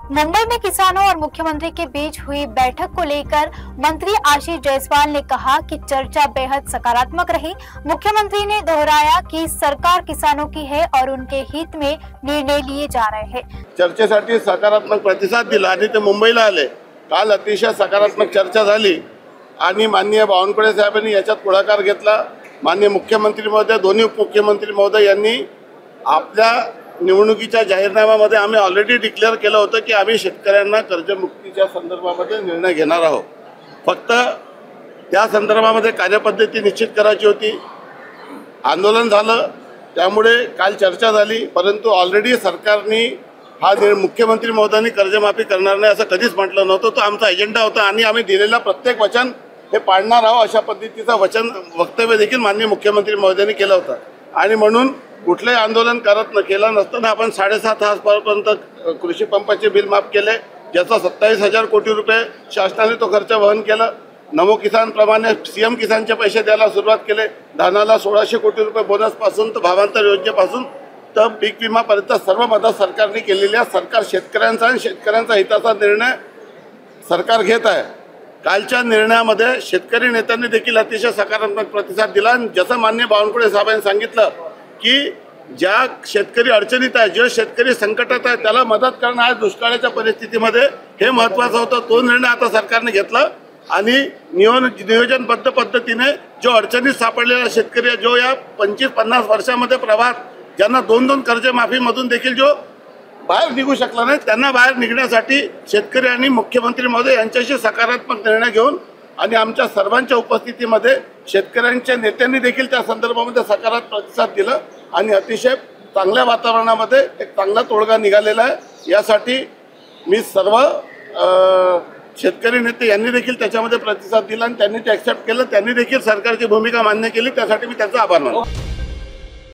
मुंबई में किसानों और मुख्यमंत्री के बीच हुई बैठक को लेकर मंत्री आशीष जायसवाल ने कहा कि चर्चा बेहद सकारात्मक रही। मुख्यमंत्री ने दोहराया कि सरकार किसानों की है और उनके हित में निर्णय लिए जा रहे हैं। चर्चेसाठी सकारात्मक प्रतिसाद दिला आणि ते मुंबईला आले। काल अतिशय सकारात्मक चर्चा झाली आणि माननीय बावनकुळे साहेबांनी याच्यात पुढाकार घेतला। माननीय मुख्यमंत्री महोदय, दोन्ही उपमुख्यमंत्री महोदय यांनी आपल्या निवडणुकीच्या जाहीरनाम्यामध्ये आम्ही ऑलरेडी डिक्लेअर केलं होतं की आम्ही शेतकऱ्यांना कर्जमुक्तीच्या संदर्भामध्ये निर्णय घेणार आहोत। फक्त त्या संदर्भामध्ये कार्यपद्धती निश्चित करायची होती। आंदोलन झालं, त्यामुळे काल चर्चा झाली, परंतु ऑलरेडी सरकारने हा मुख्यमंत्री महोदयांनी कर्जमाफी करणार नाही असं कधीच म्हटलं नव्हतं। तो आमचा एजेंडा होता आणि आम्ही दिलेला प्रत्येक वचन हे पाळणार आहोत अशा पद्धतीचा वक्तव्य देखील माननीय मुख्यमंत्री महोदयांनी केलं होतं। आणि म्हणून कुठले आंदोलन केलं नसताना आपण 7.5 तासापर्यंत कृषी पंपाचे बिल माफ केले, ज्याचा 27,000 कोटी रुपये शासनाने तो खर्च वहन केला। नमो किसान प्रमाणे सीएम किसानचे पैसे द्यायला सुरुवात केले। धानाला 1600 कोटी रुपये बोनस पासून तर भावांतर योजनेपासून तर पीक विमापर्यंत सर्व मदत सरकारने केलेल्या सरकार शेतकऱ्यांचा आणि शेतकऱ्यांचा हिताचा निर्णय सरकार घेत आहे। कालच्या निर्णयामध्ये शेतकरी नेत्यांनी देखील अतिशय सकारात्मक प्रतिसाद दिला। जसं माननीय बावनकुळे साहेबांनी सांगितलं की ज्या शेतकरी अडचणीत आहे, जे शेतकरी संकटात आहे, त्याला मदत करणं आहे दुष्काळाच्या परिस्थितीमध्ये, हे महत्त्वाचं होतं। तो निर्णय आता सरकारने घेतला आणि नियोजनबद्ध पद्धतीने जो अडचणीत सापडलेला शेतकरी, जो या 25-50 वर्षामध्ये प्रवाहात ज्यांना 2-2 कर्जमाफीमधून देखील जो बाहेर निघू शकला नाही, त्यांना बाहेर निघण्यासाठी शेतकरी आणि मुख्यमंत्री महोदय यांच्याशी सकारात्मक निर्णय घेऊन आणि आमच्या सर्वांच्या उपस्थितीमध्ये शेतकऱ्यांच्या नेत्यांनी देखील त्या संदर्भामध्ये सकारात्मक प्रतिसाद दिला आणि अतिशय चांगल्या वातावरणामध्ये एक चांगला तोडगा निघालेला आहे। यासाठी मी सर्व शेतकरी नेते यांनी देखील त्याच्यामध्ये प्रतिसाद दिला आणि त्यांनी ते ॲक्सेप्ट केलं, त्यांनी देखील सरकारची भूमिका मान्य केली, त्यासाठी मी त्यांचा आभार मानतो।